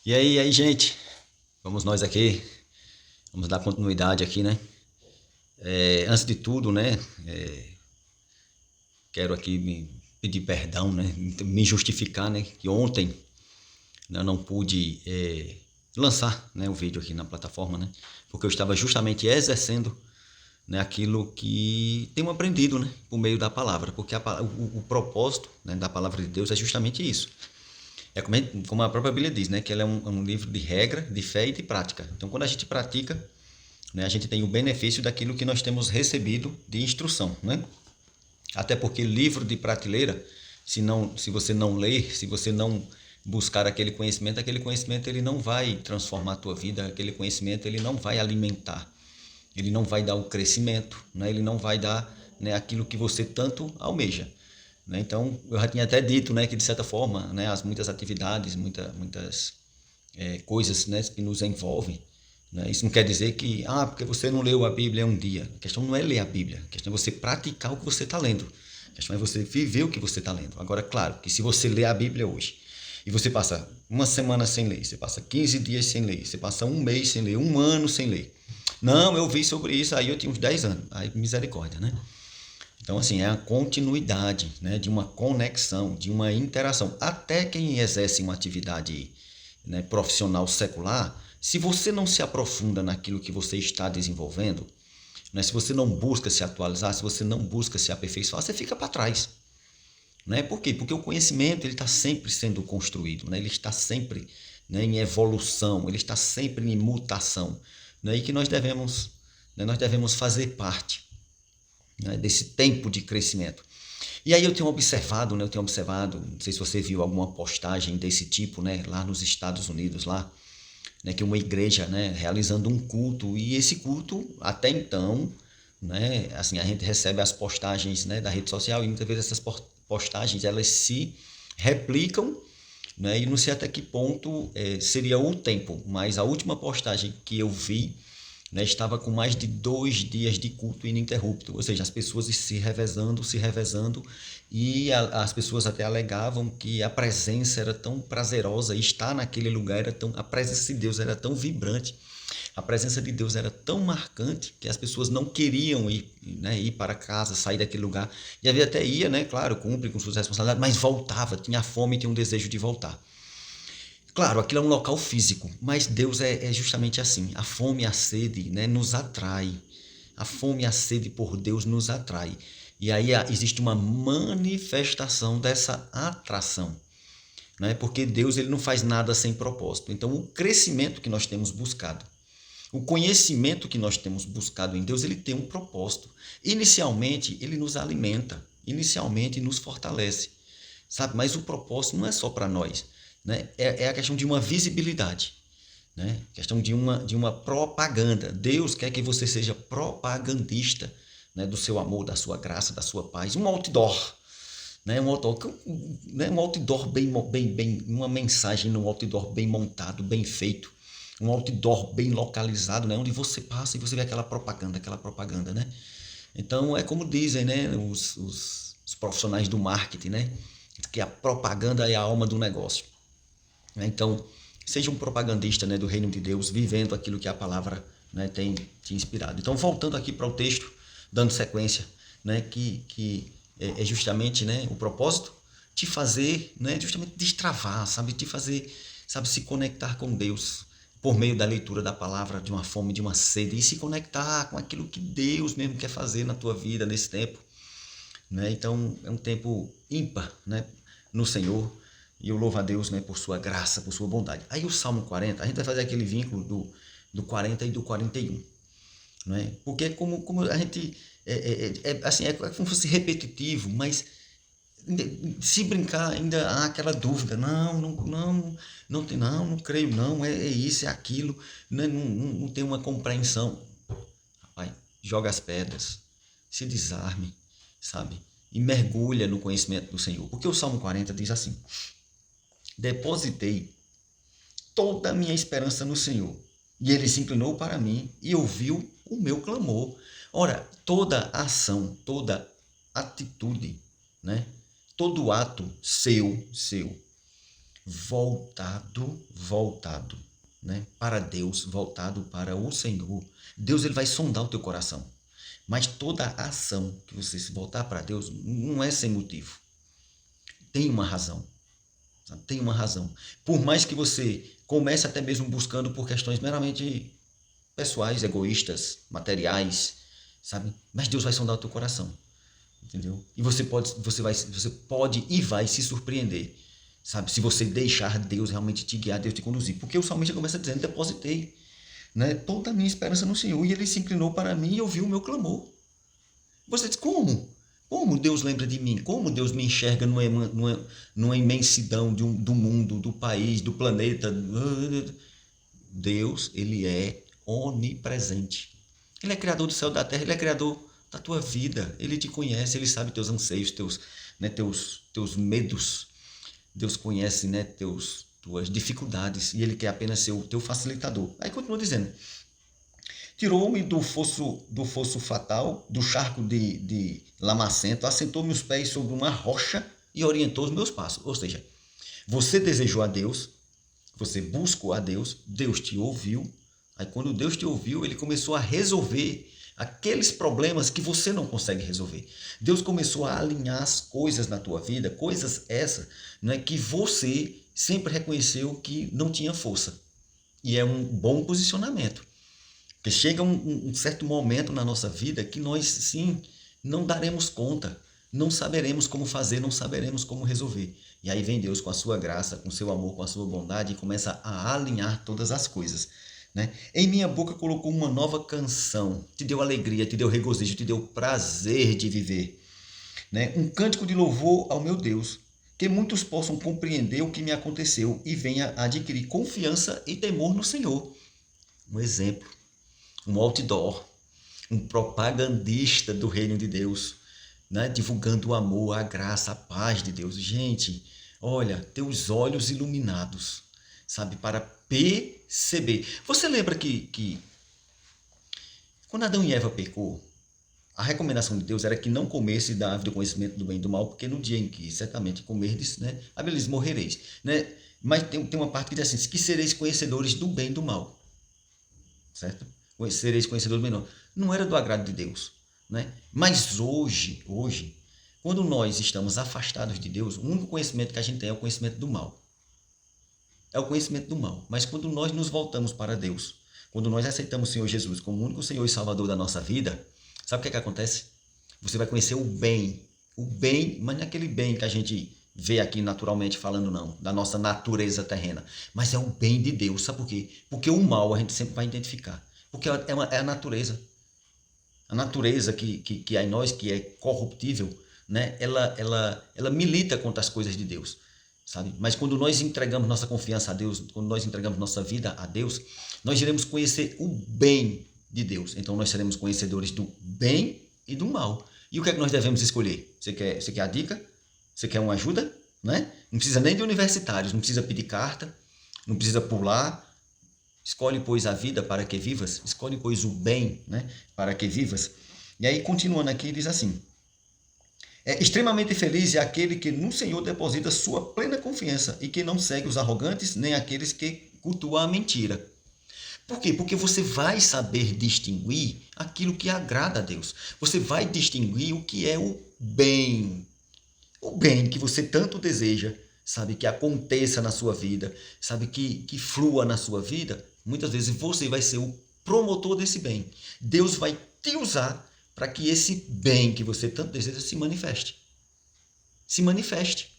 E aí, gente, vamos nós aqui, vamos dar continuidade aqui, né? Antes de tudo, né, quero aqui me pedir perdão, né, me justificar, né, que ontem eu não pude lançar, né, o vídeo aqui na plataforma, né, porque eu estava justamente exercendo, né, aquilo que tenho aprendido, né, por meio da palavra, porque o propósito, né, da palavra de Deus é justamente isso. É como a própria Bíblia diz, né, que ela é um livro de regra, de fé e de prática. Então, quando a gente pratica, né, a gente tem o benefício daquilo que nós temos recebido de instrução, né? Até porque livro de prateleira, se você não ler, se você não buscar aquele conhecimento ele não vai transformar a tua vida, aquele conhecimento ele não vai alimentar, ele não vai dar o crescimento, né? Ele não vai dar, né, aquilo que você tanto almeja. Né? Então, eu já tinha até dito, né, que de certa forma, né, as muitas atividades, muitas coisas, né, que nos envolvem. Né? Isso não quer dizer que, porque você não leu a Bíblia um dia. A questão não é ler a Bíblia, a questão é você praticar o que você está lendo. A questão é você viver o que você está lendo. Agora, claro, que se você lê a Bíblia hoje e você passa uma semana sem ler, você passa 15 dias sem ler, você passa um mês sem ler, um ano sem ler. Não, eu vi sobre isso, aí eu tinha uns 10 anos. Aí, misericórdia, né? Então, assim, é a continuidade, né, de uma conexão, de uma interação. Até quem exerce uma atividade, né, profissional secular, se você não se aprofunda naquilo que você está desenvolvendo, né, se você não busca se atualizar, se você não busca se aperfeiçoar, você fica para trás. Né? Por quê? Porque o conhecimento ele está sempre sendo construído, né? Ele está sempre, né, em evolução, ele está sempre em mutação. Né? E que nós devemos fazer parte, né, desse tempo de crescimento. E aí eu tenho observado, não sei se você viu alguma postagem desse tipo, né, lá nos Estados Unidos, lá, né, que uma igreja, né, realizando um culto, e esse culto, até então, né, assim, a gente recebe as postagens, né, da rede social, e muitas vezes essas postagens, elas se replicam, né, e não sei até que ponto seria o tempo, mas a última postagem que eu vi, né, estava com mais de 2 dias de culto ininterrupto, ou seja, as pessoas se revezando, e as pessoas até alegavam que a presença era tão prazerosa, estar naquele lugar a presença de Deus era tão vibrante, a presença de Deus era tão marcante que as pessoas não queriam ir, né, ir para casa, sair daquele lugar. E havia até ia, né, claro, cumpre com suas responsabilidades, mas voltava, tinha fome, tinha um desejo de voltar. Claro, aquilo é um local físico, mas Deus é justamente assim. A fome e a sede, né, nos atrai. A fome e a sede por Deus nos atrai. E aí existe uma manifestação dessa atração, né? Porque Deus ele não faz nada sem propósito. Então, o crescimento que nós temos buscado, o conhecimento que nós temos buscado em Deus, ele tem um propósito. Inicialmente, ele nos alimenta, inicialmente nos fortalece, sabe? Mas o propósito não é só para nós, né? É a questão de uma visibilidade, né? Questão de uma propaganda. Deus quer que você seja propagandista, né, do seu amor, da sua graça, da sua paz. Um outdoor, né? Um outdoor uma mensagem num outdoor bem montado, bem feito, um outdoor bem localizado, né? Onde você passa e você vê aquela propaganda, né? Então é como dizem, né, os profissionais do marketing, né? Que a propaganda é a alma do negócio. Né? Então, seja um propagandista, né, do reino de Deus, vivendo aquilo que a palavra, né, tem te inspirado. Então, voltando aqui para o texto, dando sequência, né, que é justamente, né, o propósito te fazer, né, justamente destravar, sabe, te fazer, sabe, se conectar com Deus por meio da leitura da palavra, de uma fome, de uma sede, e se conectar com aquilo que Deus mesmo quer fazer na tua vida nesse tempo, né? Então é um tempo ímpar, né, no Senhor, e eu louvo a Deus, né, por sua graça, por sua bondade. Aí o Salmo 40, a gente vai fazer aquele vínculo do 40 e do 41, né? Porque como a gente assim, é como se fosse repetitivo, mas se brincar ainda há aquela dúvida, não tem, não creio, não, é isso, é aquilo, né? Não tem uma compreensão. Rapaz, joga as pedras, se desarme, sabe? E mergulha no conhecimento do Senhor. Porque o Salmo 40 diz assim: depositei toda a minha esperança no Senhor, e ele se inclinou para mim e ouviu o meu clamor. Ora, toda ação, toda atitude, né? Todo ato seu, voltado, né, para Deus, voltado para o Senhor, Deus ele vai sondar o teu coração. Mas toda ação que você se voltar para Deus não é sem motivo. Tem uma razão. Sabe? Tem uma razão. Por mais que você comece até mesmo buscando por questões meramente pessoais, egoístas, materiais, sabe? Mas Deus vai sondar o teu coração. Entendeu? E você pode e vai se surpreender, sabe? Se você deixar Deus realmente te guiar, Deus te conduzir. Porque o salmista começa dizendo: depositei, né, toda a minha esperança no Senhor, e ele se inclinou para mim e ouviu o meu clamor. Você diz: como? Como Deus lembra de mim? Como Deus me enxerga numa imensidão do mundo, do país, do planeta? Deus, ele é onipresente. Ele é criador do céu e da terra, ele é criador da tua vida. Ele te conhece, ele sabe teus anseios, teus medos. Deus conhece, né, tuas dificuldades, e ele quer apenas ser o teu facilitador. Aí continua dizendo: tirou-me do fosso fatal, do charco de lamacento, assentou-me os pés sobre uma rocha e orientou os meus passos. Ou seja, você desejou a Deus, você buscou a Deus, Deus te ouviu. Aí quando Deus te ouviu, ele começou a resolver aqueles problemas que você não consegue resolver. Deus começou a alinhar as coisas na tua vida, coisas essas, né, que você sempre reconheceu que não tinha força. E é um bom posicionamento. Porque chega um certo momento na nossa vida que nós, sim, não daremos conta, não saberemos como fazer, não saberemos como resolver. E aí vem Deus com a sua graça, com o seu amor, com a sua bondade, e começa a alinhar todas as coisas. Né? Em minha boca colocou uma nova canção, te deu alegria, te deu regozijo, te deu prazer de viver. Né? Um cântico de louvor ao meu Deus, que muitos possam compreender o que me aconteceu e venha adquirir confiança e temor no Senhor. Um exemplo, um outdoor, um propagandista do reino de Deus, né? Divulgando o amor, a graça, a paz de Deus. Gente, olha, teus olhos iluminados, sabe, para perceber. Você lembra que quando Adão e Eva pecou, a recomendação de Deus era que não comesse da árvore do conhecimento do bem e do mal, porque no dia em que certamente comerdes, né, a beleza morrereis. Né? Mas tem uma parte que diz assim: que sereis conhecedores do bem e do mal. Certo? Sereis conhecedores do bem e do mal. Não era do agrado de Deus. Né? Mas hoje, quando nós estamos afastados de Deus, o único conhecimento que a gente tem é o conhecimento do mal. É o conhecimento do mal. Mas quando nós nos voltamos para Deus, quando nós aceitamos o Senhor Jesus como o único Senhor e Salvador da nossa vida, sabe o que acontece? Você vai conhecer o bem, mas não é aquele bem que a gente vê aqui naturalmente falando, não, da nossa natureza terrena, mas é o bem de Deus. Sabe por quê? Porque o mal a gente sempre vai identificar, porque é a natureza. A natureza que há em nós, que é corruptível, né? ela milita contra as coisas de Deus. Sabe? Mas quando nós entregamos nossa confiança a Deus, quando nós entregamos nossa vida a Deus, nós iremos conhecer o bem de Deus. Então nós seremos conhecedores do bem e do mal. E o que é que nós devemos escolher? Você quer a dica? Você quer uma ajuda? Né? Não precisa nem de universitários, não precisa pedir carta, não precisa pular. Escolhe, pois, a vida para que vivas. Escolhe, pois, o bem, né, para que vivas. E aí, continuando aqui, diz assim: extremamente feliz é aquele que no Senhor deposita sua plena confiança e que não segue os arrogantes nem aqueles que cultuam a mentira. Por quê? Porque você vai saber distinguir aquilo que agrada a Deus. Você vai distinguir o que é o bem. O bem que você tanto deseja, sabe, que aconteça na sua vida, sabe, que flua na sua vida. Muitas vezes você vai ser o promotor desse bem. Deus vai te usar para que esse bem que você tanto deseja se manifeste. Se manifeste.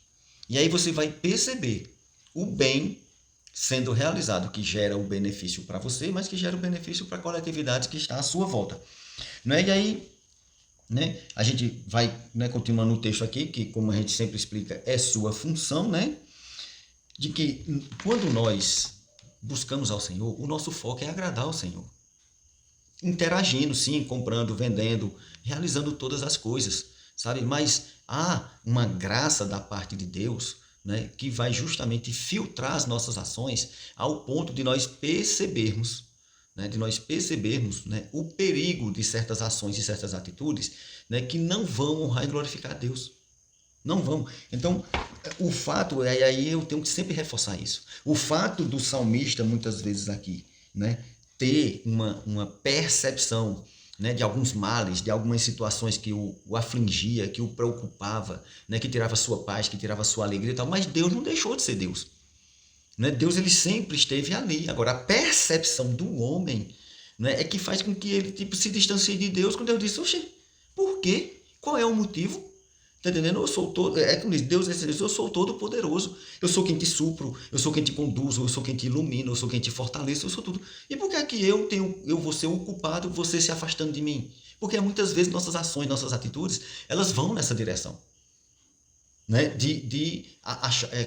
E aí você vai perceber o bem sendo realizado, que gera o benefício para você, mas que gera o benefício para a coletividade que está à sua volta. Né? E aí, né, a gente vai, né, continuando o texto aqui, que como a gente sempre explica, é sua função, né, de que quando nós buscamos ao Senhor, o nosso foco é agradar ao Senhor. Interagindo, sim, comprando, vendendo, realizando todas as coisas, sabe? Mas há uma graça da parte de Deus, né, que vai justamente filtrar as nossas ações ao ponto de nós percebermos, né, né, o perigo de certas ações e certas atitudes, né, que não vão honrar e glorificar a Deus. Não vão. Então, o fato, aí eu tenho que sempre reforçar isso. O fato do salmista, muitas vezes aqui, né, ter uma percepção, né, de alguns males, de algumas situações que o afligia, que o preocupava, né, que tirava sua paz, que tirava sua alegria e tal, mas Deus não deixou de ser Deus. Né? Deus ele sempre esteve ali. Agora, a percepção do homem, né, é que faz com que ele tipo, se distancie de Deus, quando Deus diz, oxe, por quê? Qual é o motivo? Tá entendendo? Eu sou todo, como diz, Deus, eu sou todo poderoso. Eu sou quem te supro, eu sou quem te conduzo, eu sou quem te ilumina, eu sou quem te fortalece, eu sou tudo. E por que é que eu vou ser o culpado, você se afastando de mim? Porque muitas vezes nossas ações, nossas atitudes, elas vão nessa direção. Né?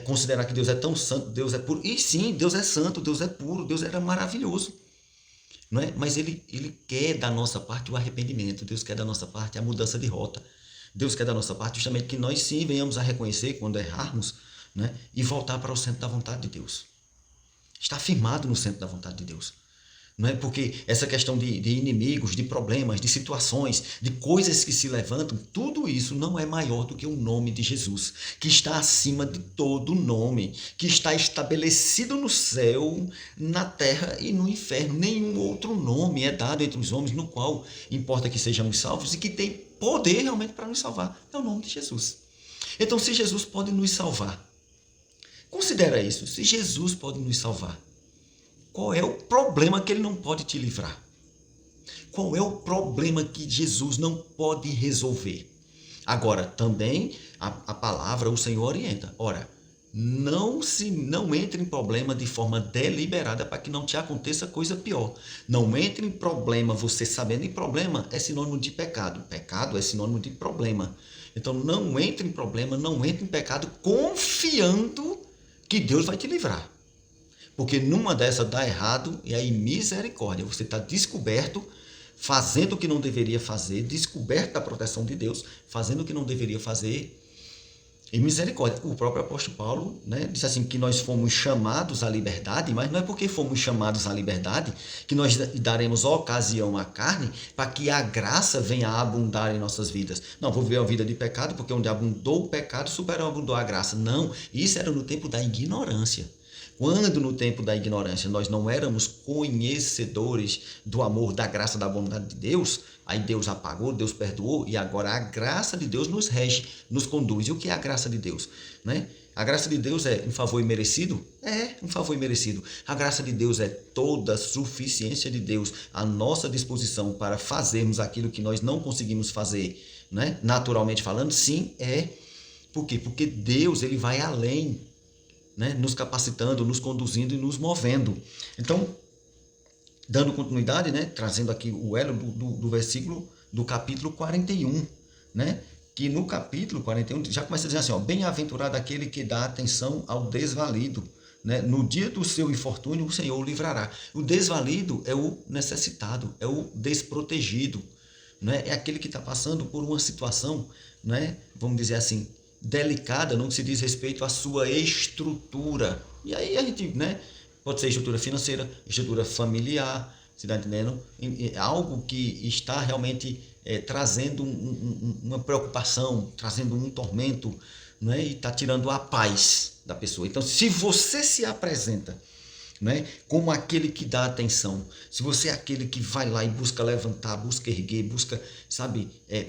Considerar que Deus é tão santo, Deus é puro. E sim, Deus é santo, Deus é puro, Deus era maravilhoso. Não é? Mas ele quer da nossa parte o arrependimento, Deus quer da nossa parte a mudança de rota. Deus quer da nossa parte justamente que nós sim venhamos a reconhecer quando errarmos, né? E voltar para o centro da vontade de Deus. Estar firmado no centro da vontade de Deus. Não é? Porque essa questão de inimigos, de problemas, de situações, de coisas que se levantam, tudo isso não é maior do que o nome de Jesus, que está acima de todo nome, que está estabelecido no céu, na terra e no inferno. Nenhum outro nome é dado entre os homens no qual importa que sejamos salvos e que tem poder realmente para nos salvar. É o nome de Jesus. Então, se Jesus pode nos salvar, considera isso, se Jesus pode nos salvar, qual é o problema que ele não pode te livrar? Qual é o problema que Jesus não pode resolver? Agora, também a palavra, o Senhor orienta. Ora, não entre em problema de forma deliberada para que não te aconteça coisa pior. Não entre em problema, você sabendo, e problema é sinônimo de pecado. Pecado é sinônimo de problema. Então, não entre em problema, não entre em pecado confiando que Deus vai te livrar. Porque numa dessa dá errado e aí misericórdia. Você está descoberto, fazendo o que não deveria fazer, descoberto da proteção de Deus, fazendo o que não deveria fazer. E misericórdia. O próprio apóstolo Paulo, né, disse assim que nós fomos chamados à liberdade, mas não é porque fomos chamados à liberdade que nós daremos ocasião à carne para que a graça venha a abundar em nossas vidas. Não, vou viver uma vida de pecado porque onde abundou o pecado, superabundou a graça. Não, isso era no tempo da ignorância. Quando no tempo da ignorância nós não éramos conhecedores do amor, da graça, da bondade de Deus, aí Deus apagou, Deus perdoou e agora a graça de Deus nos rege, nos conduz. E o que é a graça de Deus? Né? A graça de Deus é um favor imerecido? É um favor imerecido. A graça de Deus é toda a suficiência de Deus à nossa disposição para fazermos aquilo que nós não conseguimos fazer, né? Naturalmente falando, sim, é. Por quê? Porque Deus ele vai além, né, nos capacitando, nos conduzindo e nos movendo. Então, dando continuidade, né, trazendo aqui o elo do versículo do capítulo 41, né, que no capítulo 41 já começa a dizer assim, ó, bem-aventurado aquele que dá atenção ao desvalido, né, no dia do seu infortúnio o Senhor o livrará. O desvalido é o necessitado, é o desprotegido, né, é aquele que está passando por uma situação, né, vamos dizer assim, delicada no que se diz respeito à sua estrutura. E aí a gente, né, pode ser estrutura financeira, estrutura familiar, você está entendendo? Algo que está realmente trazendo uma preocupação, trazendo um tormento, né, e está tirando a paz da pessoa. Então, se você se apresenta, né, como aquele que dá atenção, se você é aquele que vai lá e busca levantar, busca erguer, busca, sabe,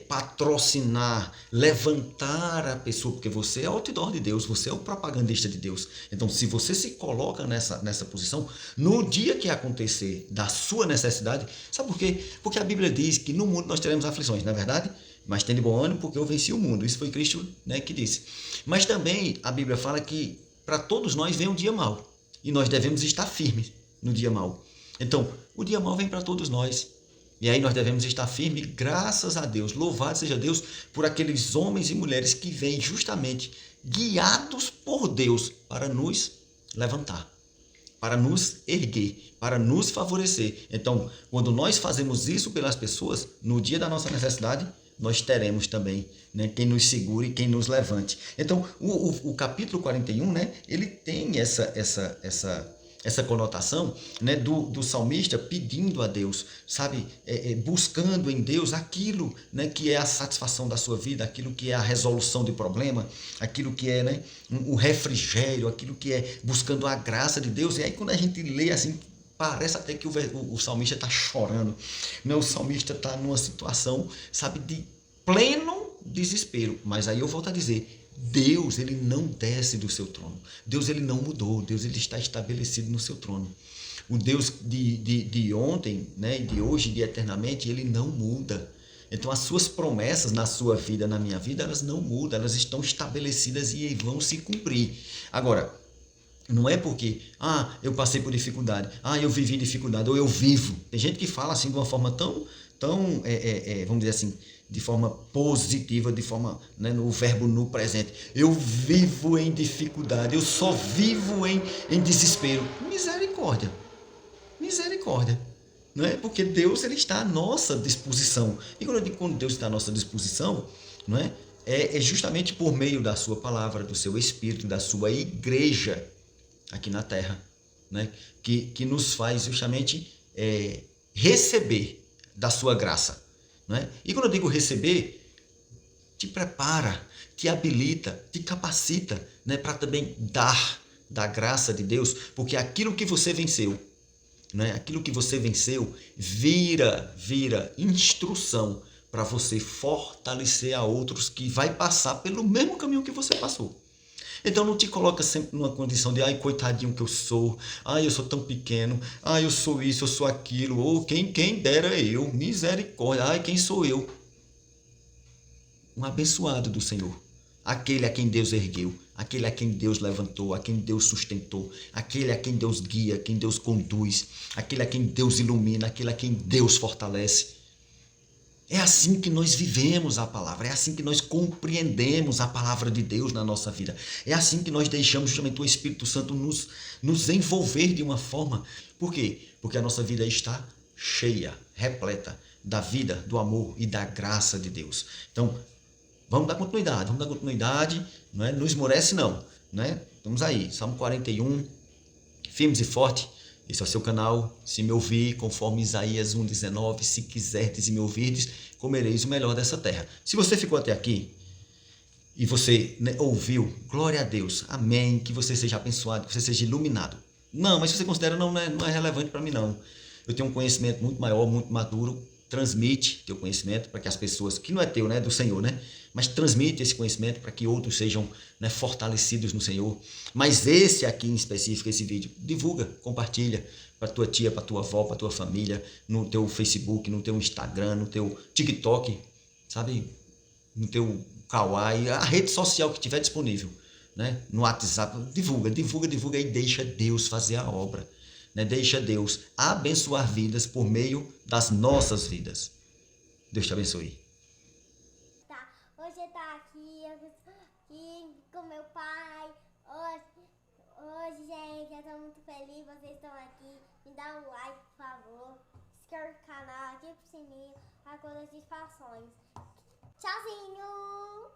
patrocinar, levantar a pessoa, porque você é o outdoor de Deus, você é o propagandista de Deus. Então, se você se coloca nessa posição, no dia que acontecer da sua necessidade, sabe por quê? Porque a Bíblia diz que no mundo nós teremos aflições, não é verdade? Mas tem de bom ânimo porque eu venci o mundo. Isso foi Cristo, né, que disse. Mas também a Bíblia fala que para todos nós vem um dia mau. E nós devemos estar firmes no dia mau. Então, o dia mau vem para todos nós. E aí nós devemos estar firmes, graças a Deus. Louvado seja Deus por aqueles homens e mulheres que vêm justamente guiados por Deus para nos levantar, para nos erguer, para nos favorecer. Então, quando nós fazemos isso pelas pessoas, no dia da nossa necessidade, nós teremos também, né, quem nos segure, quem nos levante. Então, o capítulo 41, né, ele tem essa conotação, né, do salmista pedindo a Deus, sabe, buscando em Deus aquilo, né, que é a satisfação da sua vida, aquilo que é a resolução de problema, aquilo que é, né, o refrigério, aquilo que é buscando a graça de Deus. E aí quando a gente lê assim, parece até que o salmista está chorando, né? O salmista está numa situação, sabe, de pleno desespero. Mas aí eu volto a dizer, Deus, ele não desce do seu trono. Deus, ele não mudou. Deus, ele está estabelecido no seu trono. O Deus de ontem, né, e de hoje, de eternamente, ele não muda. Então, as suas promessas na sua vida, na minha vida, elas não mudam. Elas estão estabelecidas e vão se cumprir. Agora, não é porque, eu passei por dificuldade, eu vivi dificuldade, ou eu vivo. Tem gente que fala assim de uma forma tão vamos dizer assim, de forma positiva, de forma, né, no verbo no presente. Eu vivo em dificuldade, eu só vivo em desespero. Misericórdia, misericórdia. Não é? Porque Deus, ele está à nossa disposição. E quando eu digo quando Deus está à nossa disposição, não é? É justamente por meio da sua palavra, do seu Espírito, da sua igreja aqui na Terra, né? que nos faz justamente receber da sua graça. Né? E quando eu digo receber, te prepara, te habilita, te capacita, né? Para também dar da graça de Deus, porque aquilo que você venceu, né? Aquilo que você venceu vira instrução para você fortalecer a outros que vai passar pelo mesmo caminho que você passou. Então não te coloca sempre numa condição de, ai, coitadinho que eu sou, ai, eu sou tão pequeno, ai, eu sou isso, eu sou aquilo, ou quem dera eu, misericórdia, ai, quem sou eu? Um abençoado do Senhor, aquele a quem Deus ergueu, aquele a quem Deus levantou, a quem Deus sustentou, aquele a quem Deus guia, a quem Deus conduz, aquele a quem Deus ilumina, aquele a quem Deus fortalece. É assim que nós vivemos a palavra, é assim que nós compreendemos a palavra de Deus na nossa vida. É assim que nós deixamos justamente o Espírito Santo nos envolver de uma forma. Por quê? Porque a nossa vida está cheia, repleta da vida, do amor e da graça de Deus. Então, vamos dar continuidade, não é? Não esmorece não, né? Vamos aí, Salmo 41, firmes e forte. Esse é o seu canal. Se me ouvir, conforme Isaías 1,19, se quiserdes e me ouvirdes, comereis o melhor dessa terra. Se você ficou até aqui e você, né, ouviu, glória a Deus, amém, que você seja abençoado, que você seja iluminado. Não, mas se você considera não é relevante para mim não. Eu tenho um conhecimento muito maior, muito maduro. Transmite teu conhecimento para que as pessoas, que não é teu, né, é do Senhor, né? Mas transmite esse conhecimento para que outros sejam, né, fortalecidos no Senhor. Mas esse aqui em específico, esse vídeo, divulga, compartilha para tua tia, para tua avó, para tua família, no teu Facebook, no teu Instagram, no teu TikTok, sabe? No teu Kawaii, a rede social que tiver disponível, né? No WhatsApp, divulga e deixa Deus fazer a obra, né? Deixa Deus abençoar vidas por meio das nossas vidas. Deus te abençoe. Tá, hoje tá aqui, eu estou aqui com meu pai. Hoje, gente, eu tô muito feliz, vocês estão aqui. Me dá um like, por favor. Se inscreve no canal, ativa o sininho, as notificações. Tchauzinho!